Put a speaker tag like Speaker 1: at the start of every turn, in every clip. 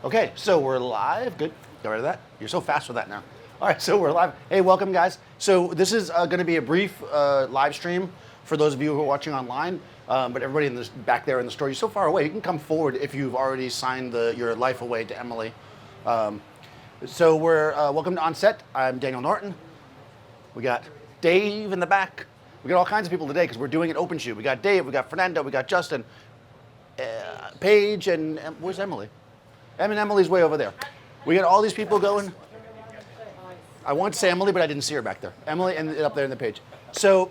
Speaker 1: Okay, so we're live. Good. Get rid of that. You're so fast with that now. All right, so we're live. Hey, welcome, guys. So this is going to be a brief live stream for those of you who are watching online. But everybody in this back there in the store, you're so far away. You can come forward if you've already signed your life away to Emily. So we're welcome to OnSet. I'm Daniel Norton. We got Dave in the back. We got all kinds of people today because we're doing an open shoot. We got Dave. We got Fernando. We got Justin. Paige and where's Emily? Emily's way over there. We got all these people going. I wanted to say Emily, but I didn't see her back there. Emily and up there in the page. So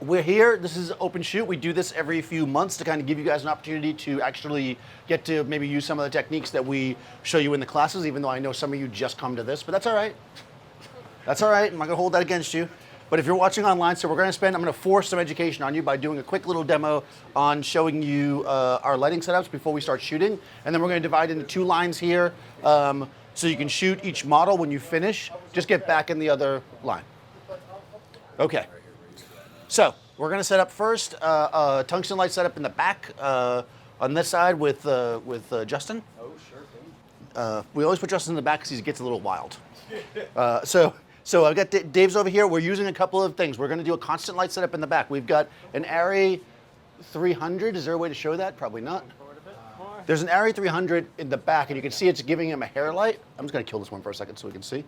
Speaker 1: we're here. This is open shoot. We do this every few months to kind of give you guys an opportunity to actually get to maybe use some of the techniques that we show you in the classes, even though I know some of you just come to this, but that's all right. That's all right. I'm not going to hold that against you. But if you're watching online, so I'm going to force some education on you by doing a quick little demo on showing you our lighting setups before we start shooting. And then we're going to divide into two lines here so you can shoot each model. When you finish, just get back in the other line. Okay. So we're going to set up first a tungsten light setup in the back on this side with Justin.
Speaker 2: Oh, sure thing.
Speaker 1: We always put Justin in the back because he gets a little wild. So I've got Dave's over here. We're using a couple of things. We're going to do a constant light setup in the back. We've got an Array 300. Is there a way to show that? Probably not. There's an Array 300 in the back, and you can see it's giving him a hair light. I'm just going to kill this one for a second so we can see.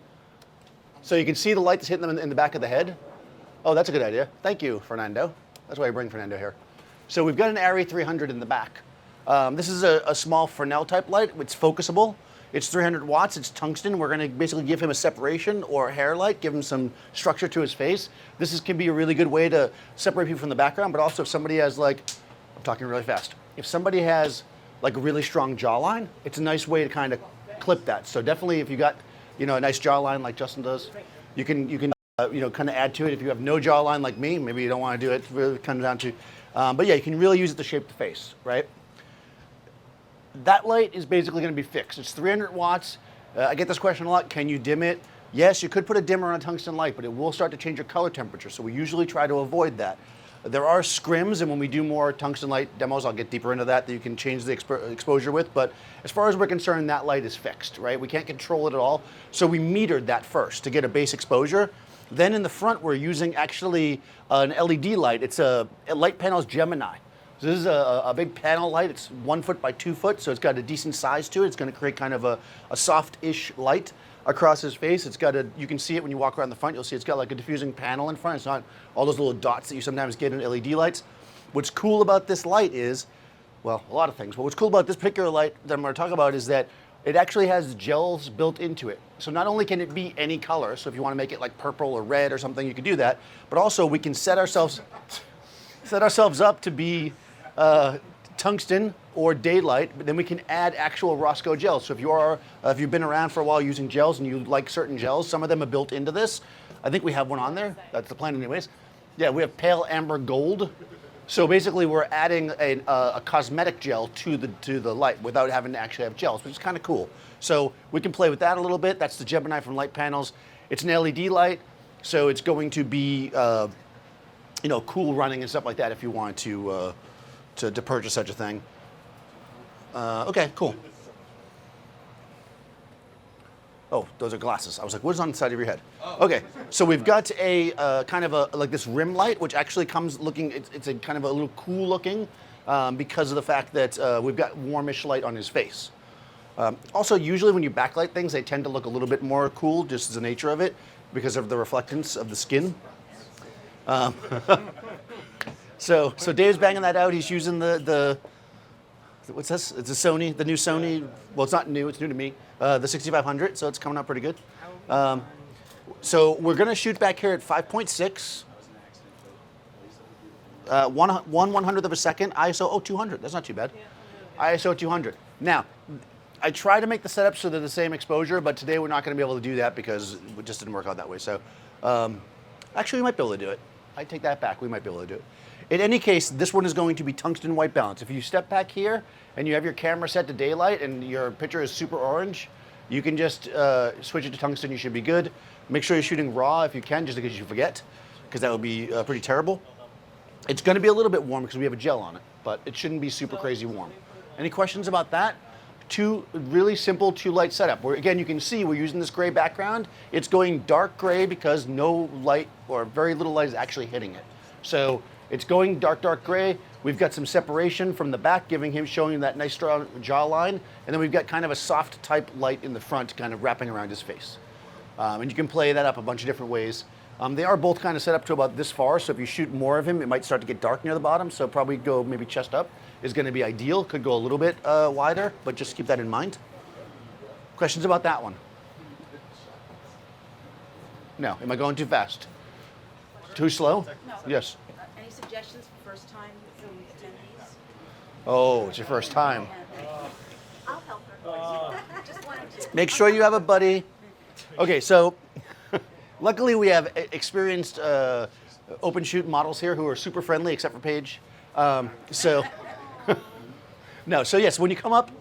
Speaker 1: So you can see the light that's hitting them in the back of the head. Oh, that's a good idea. Thank you, Fernando. That's why I bring Fernando here. So we've got an Array 300 in the back. This is a small Fresnel type light. It's focusable. It's 300 watts, it's tungsten. We're gonna basically give him a separation or a hair light, give him some structure to his face. This can be a really good way to separate people from the background, but also if somebody has I'm talking really fast. If somebody has like a really strong jawline, it's a nice way to kind of clip that. So definitely if you got, a nice jawline like Justin does, you can kind of add to it. If you have no jawline like me, maybe you don't wanna do it, it really comes down to, but yeah, you can really use it to shape the face, right? That light is basically going to be fixed. It's 300 watts. I get this question a lot. Can you dim it? Yes, you could put a dimmer on a tungsten light, but it will start to change your color temperature. So we usually try to avoid that. There are scrims, and when we do more tungsten light demos, I'll get deeper into that you can change the exposure with. But as far as we're concerned, that light is fixed, right? We can't control it at all. So we metered that first to get a base exposure. Then in the front, we're using actually an LED light. It's a Light Panels Gemini. So this is a big panel light. It's 1 foot by 2 foot, so it's got a decent size to it. It's going to create kind of a soft-ish light across his face. You can see it when you walk around the front. You'll see it's got like a diffusing panel in front. It's not all those little dots that you sometimes get in LED lights. What's cool about this light is, well, a lot of things. But what's cool about this particular light that I'm going to talk about is that it actually has gels built into it. So not only can it be any color, so if you want to make it like purple or red or something, you can do that. But also we can set ourselves up to be tungsten or daylight, but then we can add actual Roscoe gels. So if you've been around for a while using gels and you like certain gels, some of them are built into this. I think we have one on there. That's the plan anyways. Yeah, we have pale amber gold. So basically we're adding a cosmetic gel to the light without having to actually have gels, which is kind of cool. So we can play with that a little bit. That's the Gemini from Light Panels. It's an LED light, so it's going to be cool running and stuff like that if you want to purchase such a thing. Okay, cool. Oh, those are glasses. I was like, what's on the side of your head? Okay, so we've got a kind of like this rim light, which actually comes looking, it's a kind of a little cool looking because of the fact that we've got warmish light on his face. Also, usually when you backlight things, they tend to look a little bit more cool, just as the nature of it, because of the reflectance of the skin. So Dave's banging that out. He's using the what's this? It's a Sony, the new Sony. Well, it's not new. It's new to me. The 6500. So it's coming out pretty good. So we're gonna shoot back here at 5.6. 1/100th of a second. ISO 200. That's not too bad. ISO 200. Now, I try to make the setup so they're the same exposure, but today we're not going to be able to do that because it just didn't work out that way. So, actually, we might be able to do it. I take that back. We might be able to do it. In any case, this one is going to be tungsten white balance. If you step back here and you have your camera set to daylight and your picture is super orange, you can just switch it to tungsten. You should be good. Make sure you're shooting raw if you can, just in case you forget, because that would be pretty terrible. It's going to be a little bit warm because we have a gel on it, but it shouldn't be super crazy warm. Any questions about that? two really simple 2-light setup. Where again, you can see we're using this gray background. It's going dark gray because no light or very little light is actually hitting it. So it's going dark gray. We've got some separation from the back, showing that nice strong jawline, and then we've got kind of a soft type light in the front, kind of wrapping around his face. And you can play that up a bunch of different ways. They are both kind of set up to about this far, so if you shoot more of him, it might start to get dark near the bottom, so probably go maybe chest up is going to be ideal. Could go a little bit wider, but just keep that in mind. Questions about that one? No. Am I going too fast? Too slow?
Speaker 3: No.
Speaker 1: Yes.
Speaker 3: Any suggestions for first time film attendees?
Speaker 1: Oh, it's your first time.
Speaker 3: I'll help her. Just wanted to.
Speaker 1: Make sure you have a buddy. Okay, so luckily we have experienced open shoot models here who are super friendly, except for Paige. So yes, when you come up,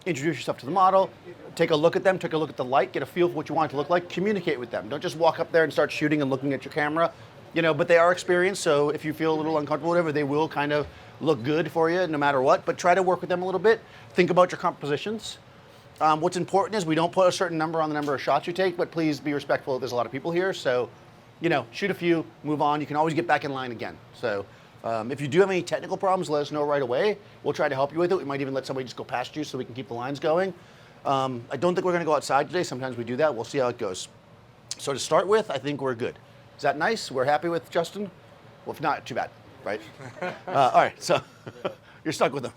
Speaker 1: introduce yourself to the model, take a look at them, take a look at the light, get a feel for what you want it to look like, communicate with them. Don't just walk up there and start shooting and looking at your camera, but they are experienced, so if you feel a little uncomfortable, whatever, they will kind of look good for you no matter what, but try to work with them a little bit. Think about your compositions. What's important is we don't put a certain number on the number of shots you take, but please be respectful. There's a lot of people here, so, shoot a few, move on. You can always get back in line again. So if you do have any technical problems, let us know right away. We'll try to help you with it. We might even let somebody just go past you so we can keep the lines going. I don't think we're going to go outside today. Sometimes we do that. We'll see how it goes. So to start with, I think we're good. Is that nice? We're happy with Justin? Well, if not, too bad, right? All right, so you're stuck with him.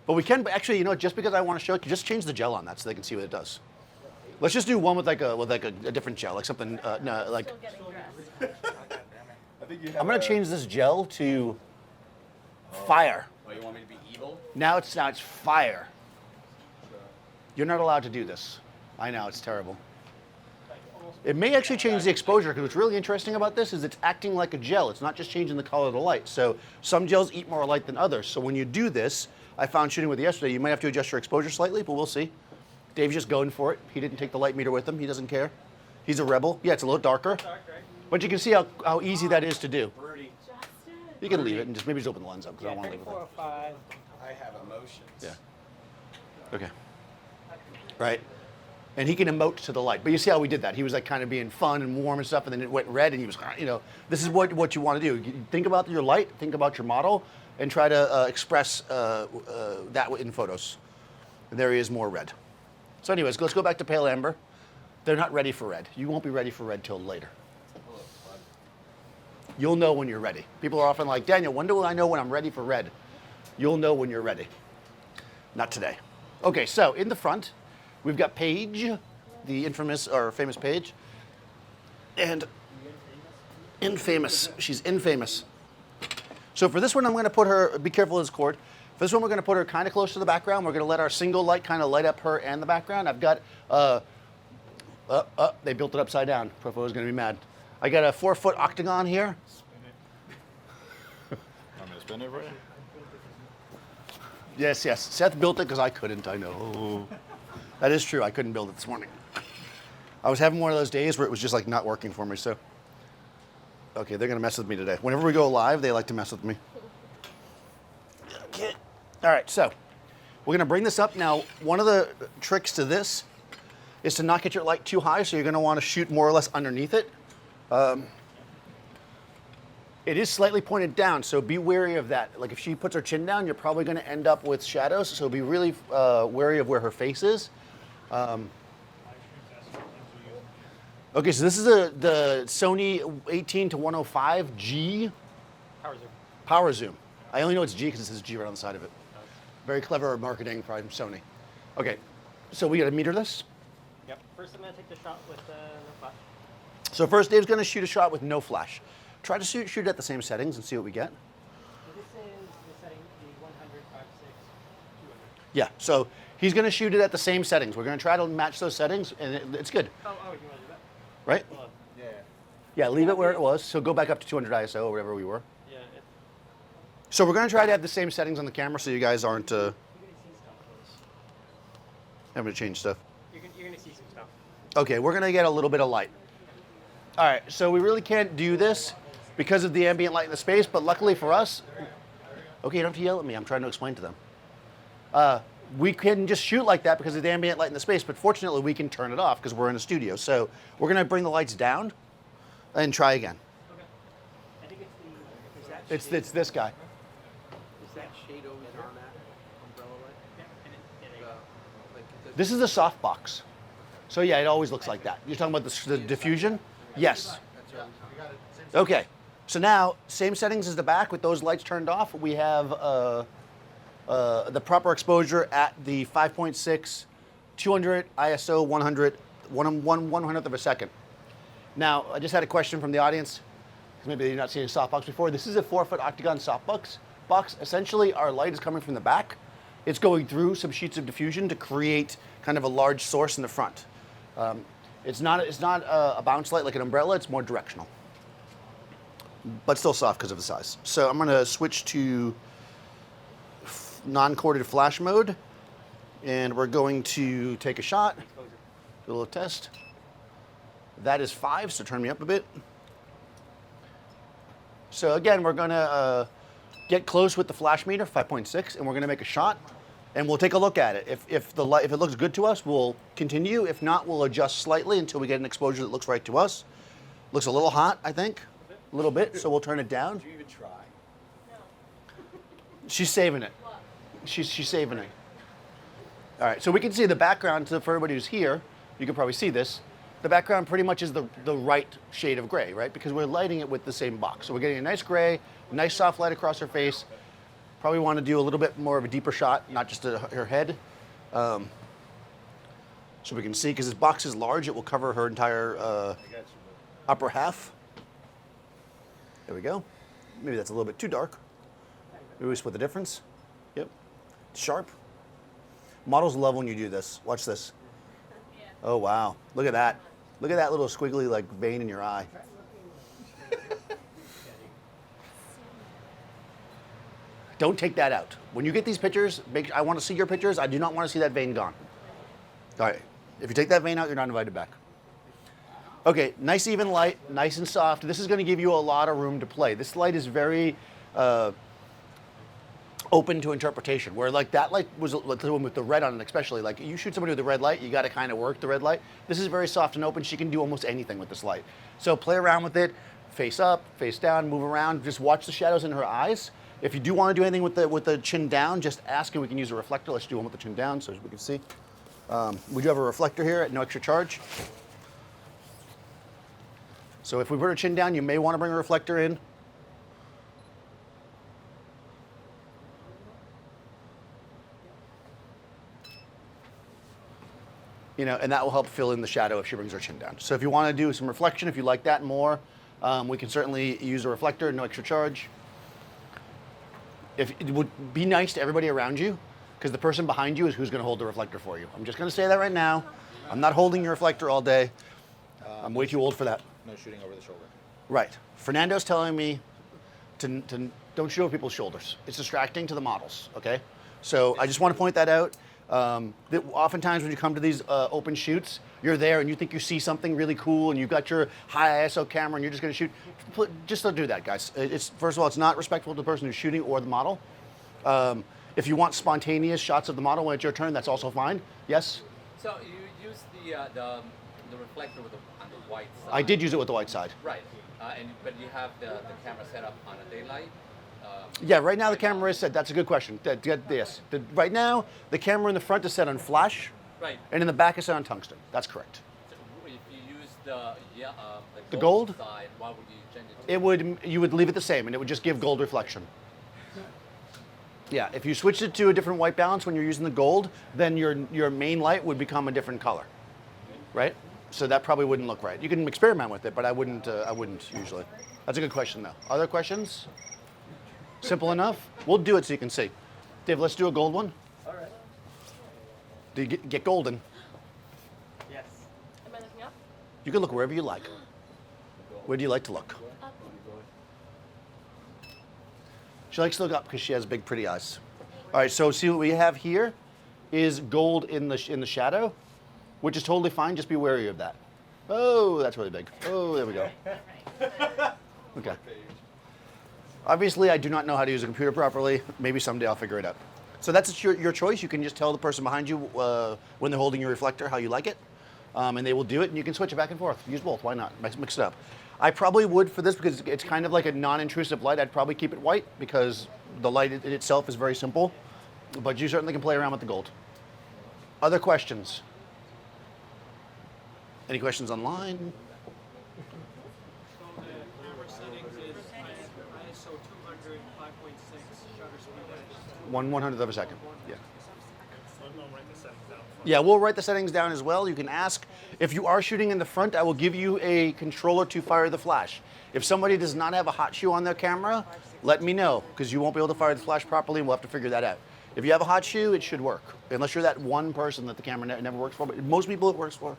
Speaker 1: But we can actually, just because I want to show it, just change the gel on that so they can see what it does. Let's just do one with a different gel, like something like.
Speaker 3: Still getting dressed.
Speaker 1: I'm gonna change this gel to fire.
Speaker 2: Oh, you want me to be evil?
Speaker 1: Now it's fire. You're not allowed to do this. I know, it's terrible. It may actually change the exposure, because what's really interesting about this is it's acting like a gel. It's not just changing the color of the light. So some gels eat more light than others. So when you do this, I found shooting with it yesterday, you might have to adjust your exposure slightly, but we'll see. Dave's just going for it. He didn't take the light meter with him. He doesn't care. He's a rebel. Yeah, it's a little darker. But you can see how easy that is to do. You can leave it and maybe just open the lens up, because I don't want to leave it there.
Speaker 4: 5.
Speaker 2: I have emotions.
Speaker 1: Yeah. Okay. Right. And he can emote to the light. But you see how we did that. He was like kind of being fun and warm and stuff, and then it went red, and he was, this is what you want to do. Think about your light, think about your model, and try to express that in photos. And there he is, more red. So anyways, let's go back to pale amber. They're not ready for red. You won't be ready for red till later. You'll know when you're ready. People are often like, Daniel, when do I know when I'm ready for red? You'll know when you're ready. Not today. Okay, so in the front, we've got Paige, the infamous or famous Paige, and infamous. She's infamous. So for this one, I'm going to put her. Be careful of this cord. For this one, we're going to put her kind of close to the background. We're going to let our single light kind of light up her and the background. I've got. They built it upside down. Profo is going to be mad. I got a 4-foot octagon here.
Speaker 5: I'm going to spin it for you?
Speaker 1: Yes. Seth built it because I couldn't. I know. That is true. I couldn't build it this morning. I was having one of those days where it was just like not working for me. So, okay, they're gonna mess with me today. Whenever we go live, they like to mess with me. Okay. All right, so we're gonna bring this up now. One of the tricks to this is to not get your light too high. So you're gonna want to shoot more or less underneath it. It is slightly pointed down, so be wary of that. Like if she puts her chin down, you're probably going to end up with shadows, so be really wary of where her face is. Okay, so this is the Sony 18-105G Power Zoom. I only know it's G because it says G right on the side of it. Very clever marketing from Sony. Okay, so we got to meter this.
Speaker 4: Yep. First, I'm going to take the shot with no flash.
Speaker 1: So first, Dave's going to shoot a shot with no flash. Try to shoot it at the same settings and see what we get.
Speaker 4: This is the setting, the 100, 5, 6, 200.
Speaker 1: Yeah, so he's going to shoot it at the same settings. We're going to try to match those settings, and it's good.
Speaker 4: Oh, you want to do that?
Speaker 1: Right?
Speaker 4: Hold on.
Speaker 2: Yeah.
Speaker 1: Yeah, leave it where it was. So go back up to 200 ISO or whatever we were.
Speaker 4: Yeah.
Speaker 1: So we're going to try to have the same settings on the camera so you guys aren't
Speaker 4: You're going to see stuff.
Speaker 1: having to change stuff.
Speaker 4: You're going to see some stuff.
Speaker 1: Okay, we're going to get a little bit of light. All right, so we really can't do this because of the ambient light in the space, but luckily for us, okay, you don't have to yell at me. I'm trying to explain to them. We can just shoot like that because of the ambient light in the space, but fortunately we can turn it off because we're in a studio. So we're gonna bring the lights down and try again.
Speaker 4: Okay. I think it's the, is that
Speaker 1: It's this guy.
Speaker 2: Is that shade always on that umbrella light?
Speaker 4: Yeah, and it,
Speaker 1: This is a softbox. So yeah, it always looks like that. You're talking about the diffusion? Yes. Okay. So now, same settings as the back with those lights turned off. We have the proper exposure at the 5.6, 200 ISO 100, 100th of a second. Now, I just had a question from the audience, because maybe you've not seen a softbox before. This is a 4-foot octagon softbox. Essentially, our light is coming from the back. It's going through some sheets of diffusion to create kind of a large source in the front. It's not a bounce light like an umbrella. It's more directional, but still soft because of the size. So I'm going to switch to non-corded flash mode, and we're going to take a shot, do a little test. That is 5, so turn me up a bit. So again, we're going to get close with the flash meter, 5.6, and we're going to make a shot, and we'll take a look at it. If it looks good to us, we'll continue. If not, we'll adjust slightly until we get an exposure that looks right to us. Looks a little hot, I think, a little bit, so we'll turn it down.
Speaker 2: Did you even try?
Speaker 1: She's saving it. She's saving it. All right, so we can see the background. So for everybody who's here, you can probably see this. The background pretty much is the right shade of gray, right? Because we're lighting it with the same box. So we're getting a nice gray, nice soft light across her face. Probably want to do a little bit more of a deeper shot, not just her head. So we can see, because this box is large, it will cover her entire upper half. There we go. Maybe that's a little bit too dark. Maybe we split the difference. Yep. Sharp. Models love when you do this. Watch this. Oh, wow. Look at that. Look at that little squiggly like vein in your eye. Don't take that out. When you get these pictures, I want to see your pictures. I do not want to see that vein gone. All right. If you take that vein out, you're not invited back. Okay, nice even light, nice and soft. This is going to give you a lot of room to play. This light is very open to interpretation, where like that light was the one with the red on it, especially. Like you shoot somebody with a red light, you got to kind of work the red light. This is very soft and open. She can do almost anything with this light. So play around with it, face up, face down, move around. Just watch the shadows in her eyes. If you do want to do anything with the chin down, just ask and we can use a reflector. Let's do one with the chin down so we can see. We do have a reflector here at no extra charge. So if we put her chin down, you may want to bring a reflector in. You know, and that will help fill in the shadow if she brings her chin down. So if you want to do some reflection, if you like that more, we can certainly use a reflector, no extra charge. If it would be nice to everybody around you, because the person behind you is who's going to hold the reflector for you. I'm just going to say that right now. I'm not holding your reflector all day. I'm way too old for that.
Speaker 5: No shooting over the shoulder.
Speaker 1: Right. Fernando's telling me to don't shoot over people's shoulders. It's distracting to the models, okay? So I just want to point that out. That oftentimes when you come to these open shoots, you're there and you think you see something really cool and you've got your high ISO camera and you're just going to shoot. Just don't do that, guys. First of all, it's not respectful to the person who's shooting or the model. If you want spontaneous shots of the model when it's your turn, that's also fine. Yes?
Speaker 6: So you use the reflector on the white side.
Speaker 1: I did use it with the white side.
Speaker 6: Right, but you have the camera set up on a daylight.
Speaker 1: Yeah, right now the camera is set. That's a good question. Yes. Right now, the camera in the front is set on flash.
Speaker 6: Right.
Speaker 1: And in the back is set on tungsten. That's correct.
Speaker 6: So if you use the
Speaker 1: gold?
Speaker 6: side, why would you change it to?
Speaker 1: You would leave it the same, and it would just give gold reflection. Yeah, if you switched it to a different white balance when you're using the gold, then your main light would become a different color, right? So that probably wouldn't look right. You can experiment with it, but I wouldn't usually. That's a good question, though. Other questions? Simple enough? We'll do it so you can see. Dave, let's do a gold one.
Speaker 4: All right.
Speaker 1: Do you get golden?
Speaker 4: Yes.
Speaker 3: Am I looking up?
Speaker 1: You can look wherever you like. Where do you like to look?
Speaker 3: Up.
Speaker 1: She likes to look up because she has big, pretty eyes. All right, so see what we have here is gold in the shadow, which is totally fine. Just be wary of that. Oh, that's really big. Oh, there we go. Okay. Obviously, I do not know how to use a computer properly. Maybe someday I'll figure it out. So that's your choice. You can just tell the person behind you when they're holding your reflector how you like it, and they will do it, and you can switch it back and forth. Use both, why not? Mix it up. I probably would for this because it's kind of like a non-intrusive light. I'd probably keep it white because the light in itself is very simple, but you certainly can play around with the gold. Other questions? Any questions online?
Speaker 4: So the camera settings is ISO 200, 5.6, shutter speed.
Speaker 1: 1/100th of a second. Yeah. Yeah, we'll write the settings down as well. You can ask. If you are shooting in the front, I will give you a controller to fire the flash. If somebody does not have a hot shoe on their camera, let me know, because you won't be able to fire the flash properly, and we'll have to figure that out. If you have a hot shoe, it should work, unless you're that one person that the camera never works for. But most people it works for.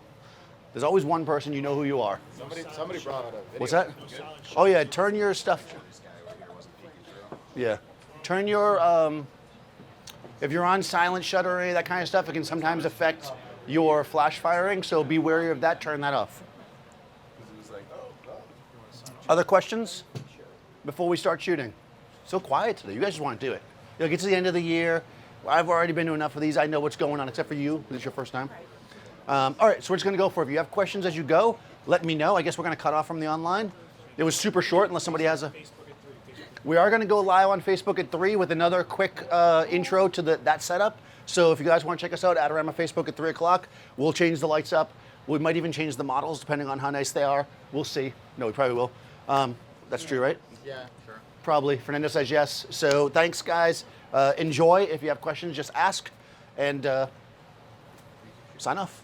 Speaker 1: There's always one person, you know who you are.
Speaker 5: Somebody brought out a video.
Speaker 1: What's that? Oh yeah, turn your stuff. Yeah, turn your, if you're on silent shutter or any of that kind of stuff, it can sometimes affect your flash firing, so be wary of that, turn that off. Other questions before we start shooting? So quiet today, you guys just want to do it. You'll get to the end of the year. I've already been to enough of these, I know what's going on, except for you, this is your first time. All right, so we're just gonna go for it. If you have questions as you go, let me know. I guess we're gonna cut off from the online. It was super short unless somebody has a... We are gonna go live on Facebook at 3 with another quick intro to that setup. So if you guys wanna check us out, Adorama Facebook at 3 o'clock. We'll change the lights up. We might even change the models depending on how nice they are. We'll see. No, we probably will. That's true, right?
Speaker 6: Yeah, sure.
Speaker 1: Probably. Fernando says yes. So thanks, guys. Enjoy. If you have questions, just ask. And sign off.